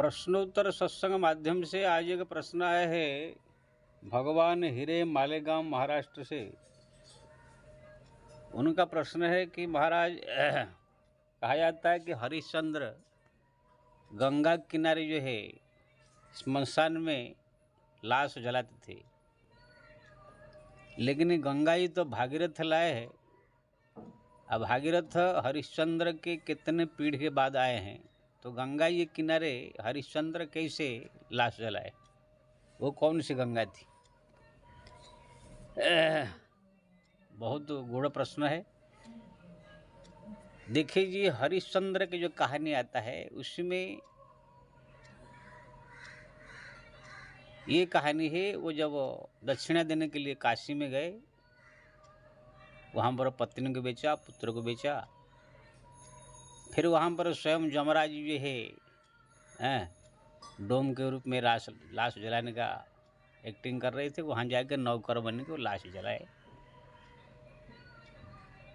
प्रश्नोत्तर सत्संग माध्यम से आज एक प्रश्न आया है भगवान हिरे मालेगांव महाराष्ट्र से। उनका प्रश्न है कि महाराज कहा जाता है कि हरिश्चंद्र गंगा किनारे जो है स्मशान में लाश जलाते थे, लेकिन गंगा जी तो भागीरथ लाए हैं। अब भागीरथ हरिश्चंद्र के कितने पीढ़ी के बाद आए हैं, तो गंगा जी किनारे हरिश्चंद्र कैसे लाश जलाए? वो कौन सी गंगा थी? बहुत गूढ़ प्रश्न है। देखिए जी, हरिश्चंद्र की जो कहानी आता है उसमें ये कहानी है, वो जब दक्षिणा देने के लिए काशी में गए, वहाँ पर पत्नी को बेचा, पुत्र को बेचा, फिर वहाँ पर स्वयं जमराज जो है डोम के रूप में लाश जलाने का एक्टिंग कर रहे थे। वहाँ जाकर नौकर बन के वो लाश जलाए।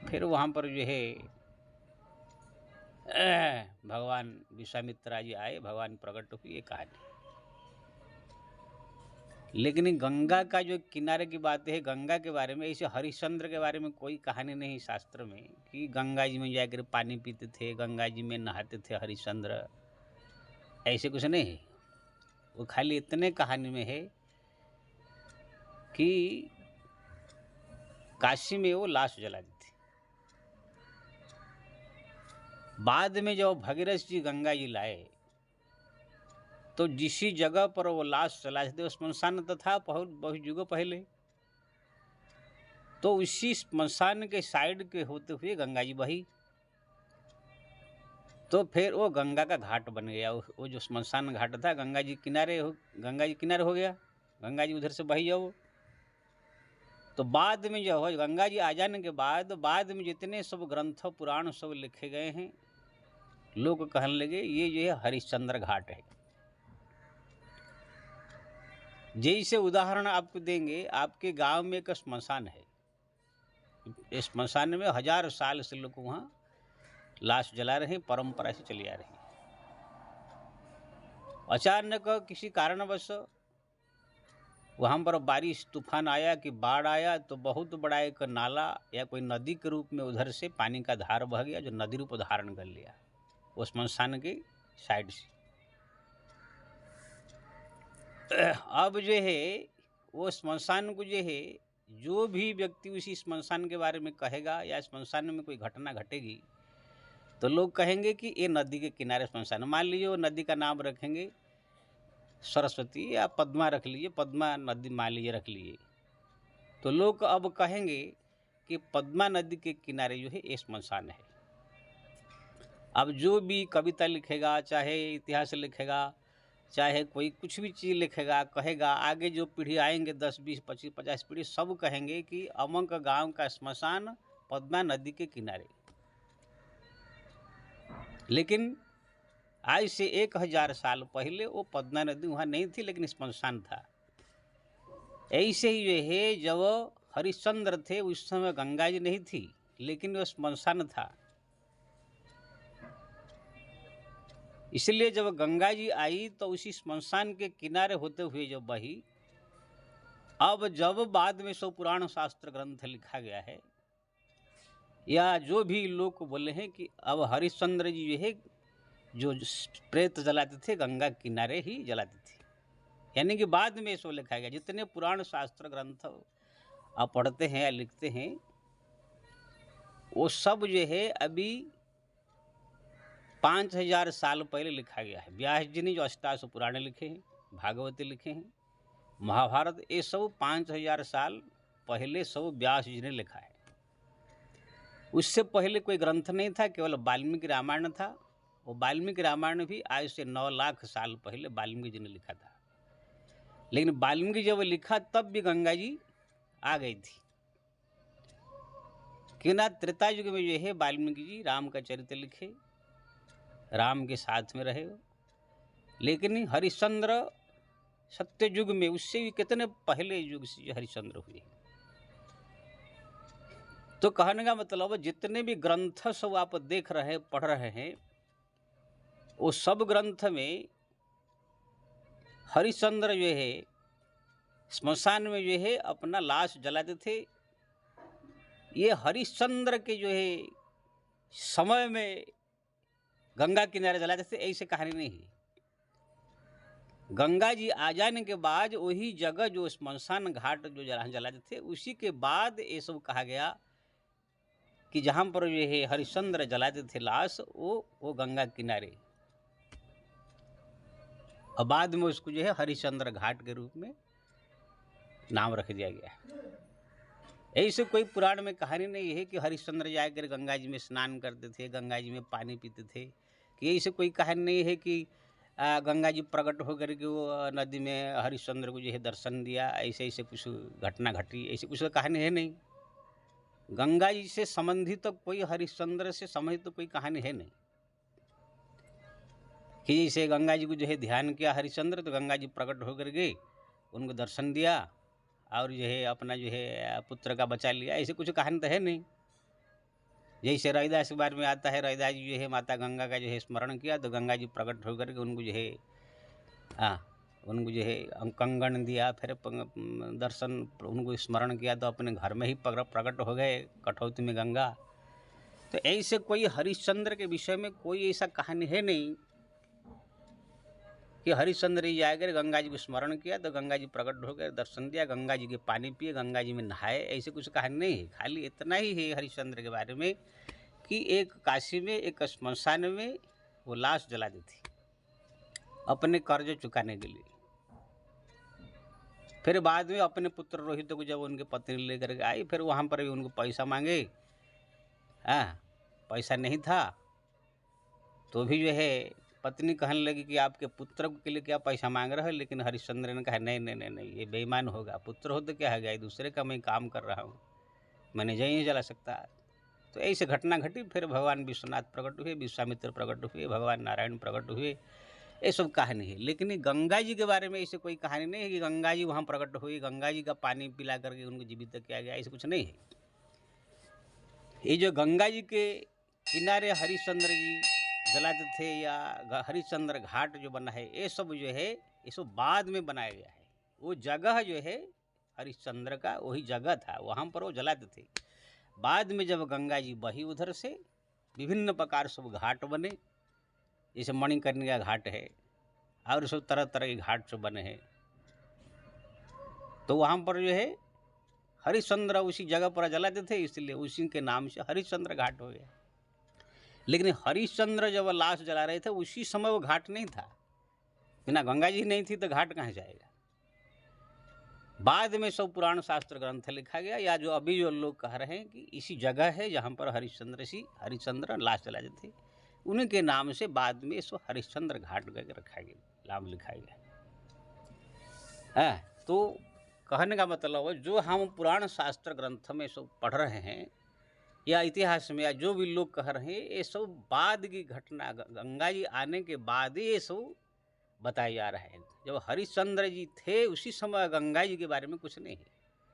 फिर वहाँ पर जो है भगवान विश्वामित्र जी आए, भगवान प्रकट हुए, ये कहानी। लेकिन गंगा का जो किनारे की बात है, गंगा के बारे में, ऐसे हरिश्चंद्र के बारे में कोई कहानी नहीं शास्त्र में कि गंगा जी में जाकर पानी पीते थे, गंगा जी में नहाते थे हरिश्चंद्र, ऐसे कुछ नहीं है। वो खाली इतने कहानी में है कि काशी में वो लाश जलाते थे। बाद में जब भगीरथ जी गंगा जी लाए तो जिस जगह पर वो लाश जलाए थे, स्मशान तो था बहुत युगों पहले, तो उसी स्मशान के साइड के होते हुए गंगा जी बही, तो फिर वो गंगा का घाट बन गया। वो जो स्मशान घाट था गंगा जी किनारे हो गया, गंगा जी उधर से बही जाओ। तो बाद में जो हो गंगा जी आ जाने के बाद में जितने सब ग्रंथ पुराण सब लिखे गए हैं, लोग कहने लगे ये जो है हरिश्चंद्र घाट है। जैसे उदाहरण आपको देंगे, आपके गांव में एक स्मशान है, इस स्मशान में 1000 साल से लोग वहाँ लाश जला रहे हैं, परंपरा से चली आ रही है। अचानक किसी कारणवश वहाँ पर बारिश तूफान आया कि बाढ़ आया, तो बहुत बड़ा एक नाला या कोई नदी के रूप में उधर से पानी का धार बह गया, जो नदी रूप धारण कर लिया वो स्मशान के साइड से। अब जो है वो स्मशान को जो है, जो भी व्यक्ति उसी स्मशान के बारे में कहेगा या स्मशान में कोई घटना घटेगी, तो लोग कहेंगे कि ये नदी के किनारे स्मशान। मान लीजिए वो नदी का नाम रखेंगे सरस्वती या पद्मा रख लीजिए, पद्मा नदी मान लीजिए रख लिए, तो लोग अब कहेंगे कि पद्मा नदी के किनारे जो है ये स्मशान है। अब जो भी कविता लिखेगा, चाहे इतिहास लिखेगा, चाहे कोई कुछ भी चीज़ लिखेगा, कहेगा, आगे जो पीढ़ी आएंगे 10, 20, 25, 50 पीढ़ी, सब कहेंगे कि अमक गांव का स्मशान पद्मा नदी के किनारे। लेकिन आज से 1000 साल पहले वो पद्मा नदी वहाँ नहीं थी, लेकिन स्मशान था। ऐसे ही जो है जब हरिश्चंद्र थे उस समय गंगा जी नहीं थी, लेकिन वो स्मशान था। इसलिए जब गंगा जी आई तो उसी स्मशान के किनारे होते हुए जब बही, अब जब बाद में सो पुराण शास्त्र ग्रंथ लिखा गया है, या जो भी लोग बोले हैं कि अब हरिश्चंद्र जी जो है जो प्रेत जलाते थे गंगा किनारे ही जलाते थे, यानी कि बाद में सो लिखा गया। जितने पुराण शास्त्र ग्रंथ आप पढ़ते हैं या लिखते हैं, वो सब जो है अभी 5000 साल पहले लिखा गया है। व्यास जी ने जो 88 पुराण लिखे हैं, भागवत लिखे हैं, महाभारत, ये सब 5000 साल पहले सब व्यास जी ने लिखा है। उससे पहले कोई ग्रंथ नहीं था, केवल वाल्मीकि रामायण था। वो वाल्मीकि रामायण भी आज से 9 लाख साल पहले वाल्मीकि जी ने लिखा था। लेकिन वाल्मीकि जब लिखा तब भी गंगा जी आ गई थी, कि ना त्रेता युग में जो है वाल्मीकि जी राम का चरित्र लिखे, राम के साथ में रहे। लेकिन हरिश्चंद्र सत्य युग में, उससे भी कितने पहले युग से हरिश्चंद्र हुए। तो कहने का मतलब जितने भी ग्रंथ सब आप देख रहे हैं, पढ़ रहे हैं, वो सब ग्रंथ में हरिश्चंद्र जो है स्मशान में जो है अपना लाश जलाते थे। ये हरिश्चंद्र के जो है समय में गंगा किनारे जलाते थे, ऐसे कहानी नहीं है। गंगा जी आ जाने के बाद वही जगह जो स्मशान घाट जो जलाते थे, उसी के बाद ये सब कहा गया कि जहाँ पर जो है हरिश्चंद्र जलाते थे लाश, वो गंगा किनारे, और बाद में उसको जो है हरिश्चंद्र घाट के रूप में नाम रख दिया गया। ऐसे कोई पुराण में कहानी नहीं है कि हरिश्चंद्र जाकर गंगा जी में स्नान करते थे, गंगा जी में पानी पीते थे, कि ऐसे कोई कहानी नहीं है कि गंगा जी प्रकट होकर के वो नदी में हरिश्चंद्र को जो है दर्शन दिया, ऐसे ऐसे कुछ घटना घटी, ऐसे कुछ कहानी है नहीं। गंगा जी से संबंधित तो कोई, हरिश्चंद्र से संबंधित तो कोई कहानी है नहीं कि जैसे गंगा जी को जो है ध्यान किया हरिश्चंद्र तो गंगा जी प्रकट होकर के उनको दर्शन दिया और जो है अपना जो है पुत्र का बचा लिया, ऐसे कुछ कहानी तो है नहीं। जैसे रविदास के बारे में आता है, रविदास जी जो है माता गंगा का जो है स्मरण किया तो गंगा जी प्रकट होकर के उनको जो है उनको जो है कंगन दिया, फिर दर्शन उनको स्मरण किया तो अपने घर में ही प्रकट हो गए कठौती में गंगा। तो ऐसे कोई हरिश्चंद्र के विषय में कोई ऐसा कहानी है नहीं कि हरिश्चंद्र जी आकर गंगा जी को स्मरण किया तो गंगा जी प्रकट हो गए, दर्शन दिया, गंगा जी के पानी पिए, गंगा जी में नहाए, ऐसे कुछ कहानी नहीं है। खाली इतना ही है हरिश्चंद्र के बारे में कि एक काशी में एक स्मशान में वो लाश जला दी थी अपने कर्ज चुकाने के लिए। फिर बाद में अपने पुत्र रोहित को जब उनके पत्नी लेकर के आई, फिर वहाँ पर भी उनको पैसा मांगे, पैसा नहीं था तो भी जो है पत्नी कहने लगी कि आपके पुत्र के लिए क्या पैसा मांग रहे हो, लेकिन हरिश्चंद्र ने कहा नहीं नहीं नहीं नहीं, ये बेईमान होगा, पुत्र हो तो क्या है गया, दूसरे का मैं काम कर रहा हूँ, मैंने नहीं जला सकता। तो ऐसे घटना घटी। फिर भगवान विश्वनाथ प्रकट हुए, विश्वामित्र प्रकट हुए, भगवान नारायण प्रकट हुए, ये सब कहानी है। लेकिन गंगा जी के बारे में ऐसे कोई कहानी नहीं है कि गंगा जी वहाँ प्रकट हुई, गंगा जी का पानी पिला करके उनको जीवित किया गया, ऐसे कुछ नहीं है। ये जो गंगा जी के किनारे हरिश्चंद्र जी जलाते थे या हरिश्चंद्र घाट जो बना है, ये सब जो है ये सब बाद में बनाया गया है। वो जगह जो है हरिश्चंद्र का वही जगह था, वहाँ पर वो जलाते थे। बाद में जब गंगा जी बही उधर से विभिन्न प्रकार सब घाट बने, जैसे मणिकर्णिका घाट है और सब तरह तरह के घाट सब बने हैं, तो वहाँ पर जो है हरिश्चंद्र उसी जगह पर जलाते थे, इसलिए उसी के नाम से हरिश्चंद्र घाट हो गया। लेकिन हरिश्चंद्र जब लाश जला रहे थे उसी समय वो घाट नहीं था, बिना गंगा जी नहीं थी तो घाट कहाँ जाएगा। बाद में सब पुराण शास्त्र ग्रंथ लिखा गया, या जो अभी जो लोग कह रहे हैं कि इसी जगह है जहाँ पर हरिश्चंद्र लाश जलाते थे, उन्हीं के नाम से बाद में इसको हरिश्चंद्र घाट करके रखा गया, नाम लिखा गया है। तो कहने का मतलब है जो हम पुराण शास्त्र ग्रंथ में सब पढ़ रहे हैं या इतिहास में या जो भी लोग कह रहे हैं, ये सब बाद की घटना, गंगा जी आने के बाद ये सब बताया जा रहा है। जब हरिश्चंद्र जी थे उसी समय गंगा जी के बारे में कुछ नहीं है।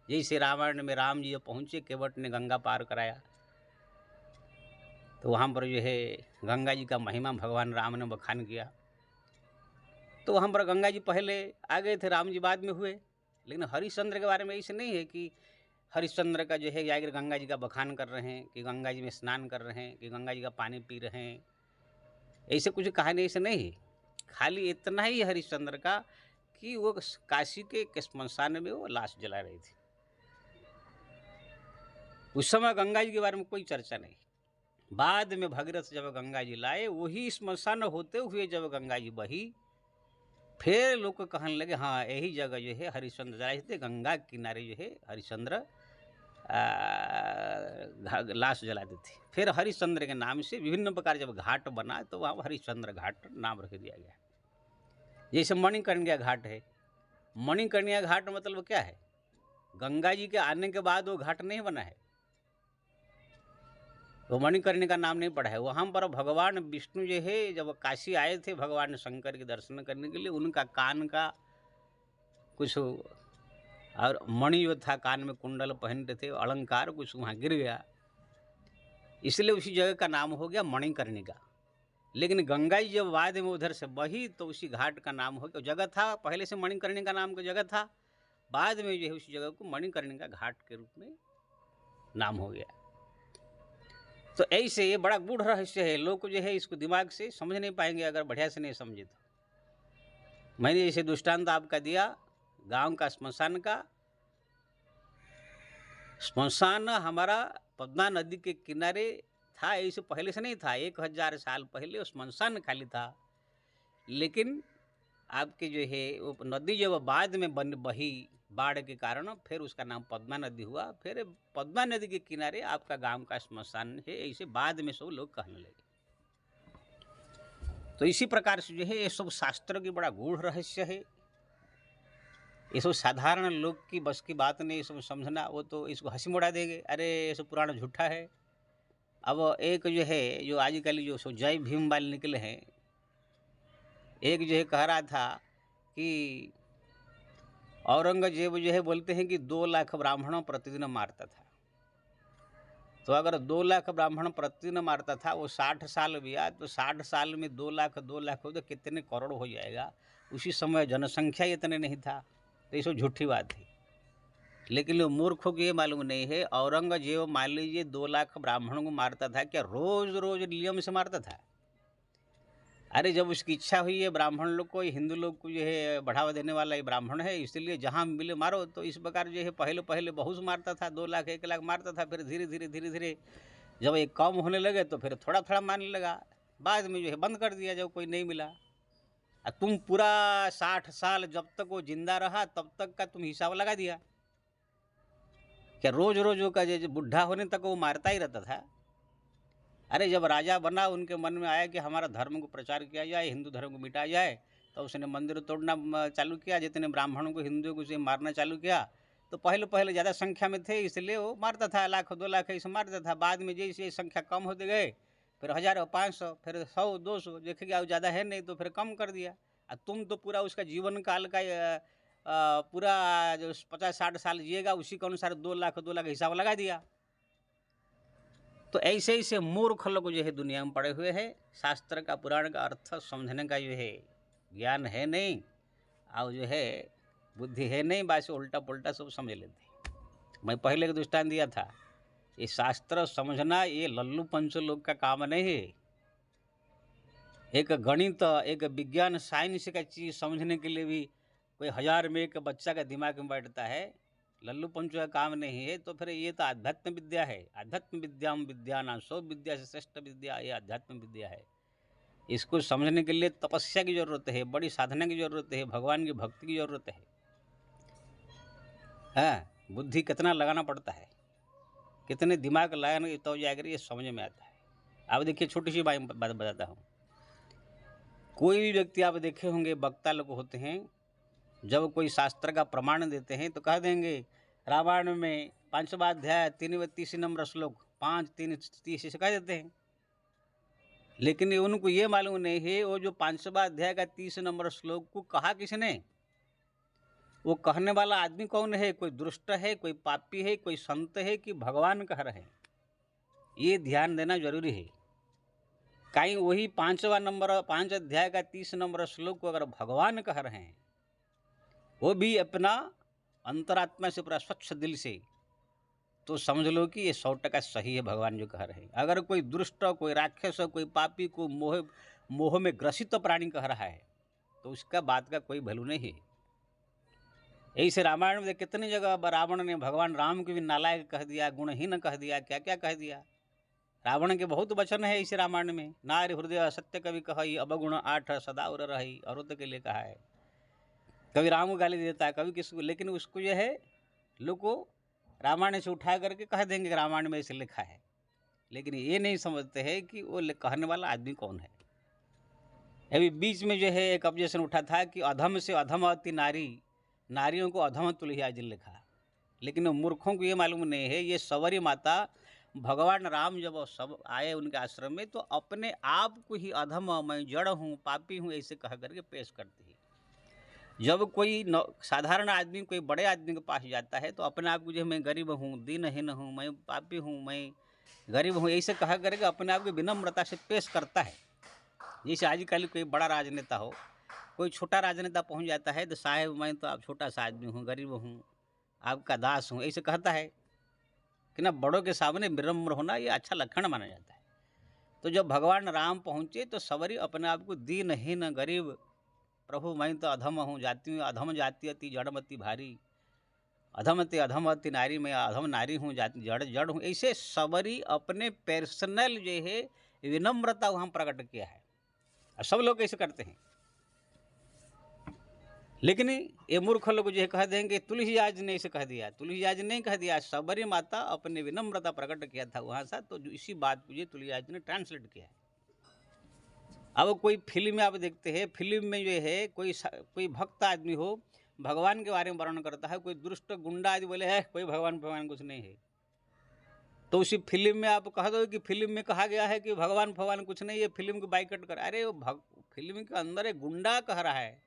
जैसे रामायण में राम जी जब पहुँचे, केवट ने गंगा पार कराया, तो वहाँ पर जो है गंगा जी का महिमा भगवान राम ने बखान किया, तो वहाँ पर गंगा जी पहले आ गए थे, राम जी बाद में हुए। लेकिन हरिश्चंद्र के बारे में ऐसे नहीं है कि हरिश्चंद्र का जो है जाकर गंगा जी का बखान कर रहे हैं, कि गंगा जी में स्नान कर रहे हैं, कि गंगा जी का पानी पी रहे हैं, ऐसे कुछ कहानी ऐसे नहीं है। खाली इतना ही हरिश्चंद्र का कि वो काशी के स्मशान में वो लाश जला रही थी। उस समय गंगा जी के बारे में कोई चर्चा नहीं। बाद में भगीरथ जब गंगा जी लाए, वही स्मशान होते हुए जब गंगा जी बही, फिर लोग कहने लगे हाँ यही जगह जो है हरिश्चंद्र जलाए थे, गंगा किनारे जो है हरिश्चंद्र लाश जलाते थे। फिर हरिश्चंद्र के नाम से विभिन्न प्रकार जब घाट बना तो वहाँ हरिश्चंद्र घाट नाम रख दिया गया। जैसे मणिकर्णिका घाट है, मणिकर्णिका घाट मतलब क्या है, गंगा जी के आने के बाद वो घाट नहीं बना है, तो मणिकर्णिका नाम नहीं पड़ा है। वहाँ पर भगवान विष्णु जो है जब काशी आए थे भगवान शंकर के दर्शन करने के लिए, उनका कान का कुछ और मणि जो था, कान में कुंडल पहनते थे, अलंकार कुछ वहाँ गिर गया, इसलिए उसी जगह का नाम हो गया मणिकर्णिका। लेकिन गंगा जी जब बाद में उधर से बही तो उसी घाट का नाम हो गया। जगह था पहले से मणिकर्णिका नाम का जगह था, बाद में जो है उस जगह को मणिकर्णिका घाट के रूप में नाम हो गया। तो ऐसे ये बड़ा गूढ़ रहस्य है, लोग जो है इसको दिमाग से समझ नहीं पाएंगे अगर बढ़िया से नहीं समझे तो। मैंने जैसे दृष्टांत आपका दिया गांव का श्मशान का। श्मशान हमारा पद्मा नदी के किनारे था, ऐसे पहले से नहीं था, 1000 साल पहले वो श्मशान खाली था। लेकिन आपके जो है वो नदी जब बाद में बही बाढ़ के कारण, फिर उसका नाम पद्मा नदी हुआ। फिर पद्मा नदी के किनारे आपका गांव का श्मशान है, ऐसे बाद में सब लोग कहने लगे। तो इसी प्रकार से जो है ये सब शास्त्र की बड़ा गूढ़ रहस्य है। ये सब साधारण लोग की बस की बात नहीं, ये सब समझना। वो तो इसको हंसी मुड़ा देंगे, अरे ये सब पुराना झूठा है। अब एक जो है जो आजकल जो सो जय भीम वाले निकले हैं, एक जो है कह रहा था कि औरंगजेब जो है बोलते हैं कि 2 लाख ब्राह्मणों प्रतिदिन मारता था। तो अगर 2 लाख ब्राह्मण प्रतिदिन मारता था, वो 60 साल बिया, तो 60 साल में 2 लाख हो तो कितने करोड़ हो जाएगा। उसी समय जनसंख्या इतने नहीं था, तो ये सब झूठी बात है। लेकिन लोग मूर्खों को ये मालूम नहीं है, औरंगजेब मान लीजिए 2 लाख ब्राह्मणों को मारता था, क्या रोज रोज नियम से मारता था? अरे जब उसकी इच्छा हुई है ब्राह्मण लोग को, हिंदू लोग को जो है बढ़ावा देने वाला ये ब्राह्मण है, इसलिए जहाँ मिले मारो। तो इस प्रकार जो है पहले पहले बहुत मारता था, 2 लाख 1 लाख मारता था। फिर धीरे धीरे जब ये कम होने लगे तो फिर थोड़ा थोड़ा मारने लगा। बाद में जो है बंद कर दिया जब कोई नहीं मिला। तुम पूरा 60 साल जब तक वो जिंदा रहा तब तक का तुम हिसाब लगा दिया। क्या रोज रोज का जो बुढ़ा होने तक वो मारता ही रहता था? अरे जब राजा बना, उनके मन में आया कि हमारा धर्म को प्रचार किया जाए, हिंदू धर्म को मिटाया जाए, तो उसने मंदिर तोड़ना चालू किया, जितने ब्राह्मणों को हिंदुओं को उसे मारना चालू किया। तो पहले पहले ज़्यादा संख्या में थे, इसलिए वो मारता था, 1 लाख 2 लाख ऐसे मारता था। बाद में जैसे संख्या कम होते गए, फिर 1000 500, फिर 100 200, देखेगा अब ज़्यादा है नहीं तो फिर कम कर दिया। तुम तो पूरा उसका जीवन काल का पूरा जो 50-60 साल जिएगा, उसी के अनुसार 2 लाख हिसाब लगा दिया। तो ऐसे ऐसे मूर्ख लोग जो है दुनिया में पड़े हुए हैं। शास्त्र का पुराण का अर्थ समझने का जो है ज्ञान है नहीं, और जो है बुद्धि है नहीं, बस उल्टा पुल्टा सब समझ लेते। मैं पहले का दृष्टांत दिया था, ये शास्त्र समझना ये लल्लू पंचो लोग का काम नहीं है। एक गणित, एक विज्ञान, साइंस का चीज़ समझने के लिए भी कोई 1000 में एक बच्चा का दिमाग में बैठता है, लल्लू पंचू का काम नहीं है। तो फिर ये तो आध्यात्म विद्या है। आध्यात्म विद्याम विद्यानां सब विद्या से श्रेष्ठ विद्या ये आध्यात्म विद्या है। इसको समझने के लिए तपस्या की जरूरत है, बड़ी साधना की जरूरत है, भगवान की भक्ति की जरूरत है। हाँ, बुद्धि कितना लगाना पड़ता है, कितने दिमाग लगाने तो जाकर ये समझ में आता है। अब देखिए छोटी सी बात बताता हूँ। कोई भी व्यक्ति आप देखे होंगे, वक्ता लोग होते हैं, जब कोई शास्त्र का प्रमाण देते हैं तो कह देंगे रामायण में 5वां अध्याय 3 नंबर श्लोक 5-3-30 से कह देते हैं। लेकिन उनको ये मालूम नहीं है वो जो 5वां अध्याय का 30 नंबर श्लोक को कहा किसने, वो कहने वाला आदमी कौन है, कोई दुष्ट है, कोई पापी है, कोई संत है कि भगवान कह रहे हैं, ये ध्यान देना जरूरी है। कहीं वही 5 अध्याय का 30 नंबर श्लोक को अगर भगवान कह रहे हैं, वो भी अपना अंतरात्मा से पूरा स्वच्छ दिल से, तो समझ लो कि ये 100% सही है भगवान जो कह रहे हैं। अगर कोई दुष्ट, कोई राक्षस, कोई पापी को मोह में ग्रसित प्राणी कह रहा है तो उसका बात का कोई वैल्यू नहीं है। ऐसे रामायण में कितनी जगह रावण ने भगवान राम को भी नालायक कह दिया, गुणहीन कह दिया, क्या क्या कह दिया। रावण के बहुत वचन है इस रामायण में। नारी हृदय सत्य कवि कही, अवगुण 8 सदा उर रही, औरत के लिए कहा है। कभी राम को गाली देता है, कभी किसको, लेकिन उसको यह है लोग को रामायण से उठा करके कह देंगे कि रामायण में ऐसे लिखा है। लेकिन ये नहीं समझते हैं कि वो कहने वाला आदमी कौन है। अभी बीच में जो है एक ऑब्जेक्शन उठा था कि अधम से अधम अति नारी, नारियों को अधम तुल्य जिन लिखा। लेकिन मूर्खों को ये मालूम नहीं है, ये सवरी माता भगवान राम जब सब आए उनके आश्रम में तो अपने आप को ही अधम, मैं जड़ हूँ, पापी हूँ, ऐसे कह करके पेश करती है। जब कोई साधारण आदमी कोई बड़े आदमी के पास जाता है तो अपने आप को जो मैं गरीब हूँ, दीनहीन हूँ, मैं पापी हूँ, मैं गरीब हूँ, ऐसे कहा करके अपने आप को विनम्रता से पेश करता है। जैसे आजकल कोई बड़ा राजनेता हो, कोई छोटा राजनेता पहुँच जाता है तो साहब मैं तो अब छोटा-सा आदमी हूँ, गरीब हूँ, आपका दास हूँ, ऐसे कहता है कि ना बड़ों के सामने विनम्र होना ये अच्छा लक्षण माना जाता है। तो जब भगवान राम पहुँचे तो सबरी अपने आप को दीनहीन गरीब, प्रभु मैं तो अधम हूँ, जाति अधम जाति अति जड़मति भारी, अधमति अधमति नारी मैं अधम नारी हूँ, जाति जड़ जड़ हूँ, ऐसे सबरी अपने पर्सनल जो है विनम्रता वहाँ प्रकट किया है। और सब लोग ऐसे करते हैं, लेकिन ये मूर्ख लोग जो है कह देंगे तुलसीदास ने ऐसे कह दिया। तुलसीदास ने कह दिया, सबरी माता अपने विनम्रता प्रकट किया था वहाँ से, तो इसी बात को ये तुलसीदास ने ट्रांसलेट किया है। अब कोई फिल्म में आप देखते हैं, फिल्म में जो है कोई भक्त आदमी हो, भगवान के बारे में वर्णन करता है, कोई दुष्ट गुंडा आदमी बोले है कोई भगवान कुछ नहीं है, तो उसी फिल्म में आप कह दो कि फिल्म में कहा गया है कि भगवान कुछ नहीं, ये फिल्म को बाइकआउट कर। अरे वो फिल्म के अंदर एक गुंडा कह रहा है,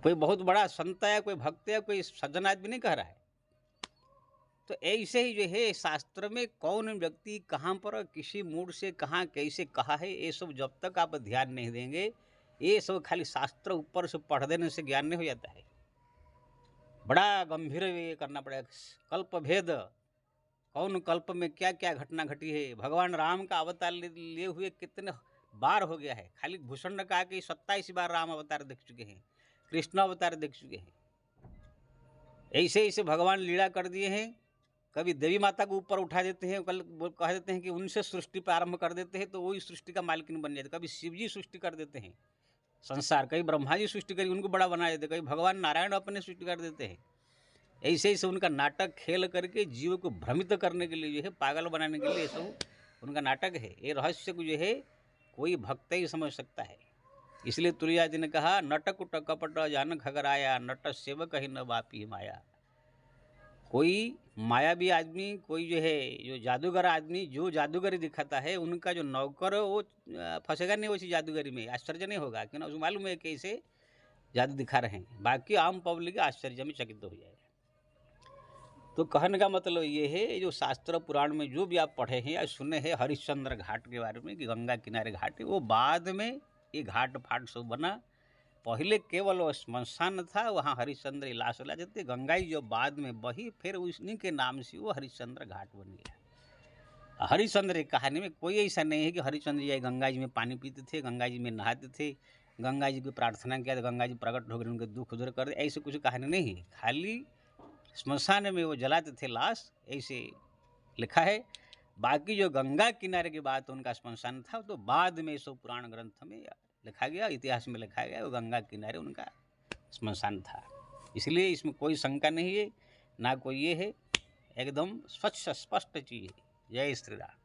कोई बहुत बड़ा संत है, कोई भक्त है, कोई सज्जन आदमी नहीं कह रहा है। तो ऐसे ही जो है शास्त्र में कौन व्यक्ति कहाँ पर किसी मूड से कहाँ कैसे कहा है, ये सब जब तक आप ध्यान नहीं देंगे, ये सब खाली शास्त्र ऊपर से पढ़ देने से ज्ञान नहीं हो जाता है। बड़ा गंभीर ये करना पड़ेगा। कल्प भेद, कौन कल्प में क्या क्या घटना घटी है, भगवान राम का अवतार लिए हुए कितने बार हो गया है। खाली भूषण ने कहा कि 27 बार राम अवतार देख चुके हैं, कृष्ण अवतार देख चुके हैं। ऐसे ऐसे भगवान लीला कर दिए हैं। कभी देवी माता को ऊपर उठा देते हैं, कल कह देते हैं कि उनसे सृष्टि प्रारंभ कर देते हैं तो वही सृष्टि का मालकिन बन जाते। कभी शिव जी सृष्टि कर देते हैं संसार, कभी ब्रह्मा जी सृष्टि करी उनको बड़ा बना देते, कभी भगवान नारायण अपने सृष्टि कर देते हैं। ऐसे ऐसे उनका नाटक खेल करके जीव को भ्रमित करने के लिए जो है, पागल बनाने के लिए सब उनका नाटक है। ये रहस्य को जो है कोई भक्त ही समझ सकता है। इसलिए तुलसीदास जी ने कहा, नटकुट कपट जान खगराया, नट सेवक ही न बापी माया। कोई मायावी आदमी, कोई जो है जो जादूगर आदमी जो जादूगरी दिखाता है, उनका जो नौकर वो फंसेगा नहीं उसी जादूगरी में, आश्चर्य नहीं होगा, क्योंकि उसको मालूम है कि इसे जादू दिखा रहे हैं। बाकी आम पब्लिक आश्चर्य में चकित हो जाएगा। तो कहने का मतलब ये है, जो शास्त्र पुराण में जो भी आप पढ़े हैं या सुने हैं हरिश्चंद्र घाट के बारे में कि गंगा किनारे घाट है, वो बाद में ये घाट फाट सब बना। पहले केवल वो श्मशान था, वहाँ हरिश्चंद्र लाश ला जाते, गंगाई जो बाद में बही, फिर उन्हीं के नाम से वो हरिश्चंद्र घाट बन गया। हरिश्चंद्र की कहानी में कोई ऐसा नहीं है कि हरिश्चंद्र जी गंगा जी में पानी पीते थे, गंगा जी में नहाते थे, गंगा जी की प्रार्थना किया तो गंगा जी प्रकट होकर उनके दुख दूर कर दे, ऐसे कुछ कहानी नहीं है। खाली श्मशान में वो जलाते थे लाश, ऐसे लिखा है। बाकी जो गंगा किनारे की बात उनका श्मशान था, तो बाद में सब पुराण ग्रंथ में लिखा गया, इतिहास में लिखा गया, वो गंगा किनारे उनका श्मशान था। इसलिए इसमें कोई शंका नहीं है, ना कोई ये है, एकदम स्वच्छ स्पष्ट चीज़ है। जय श्री राम।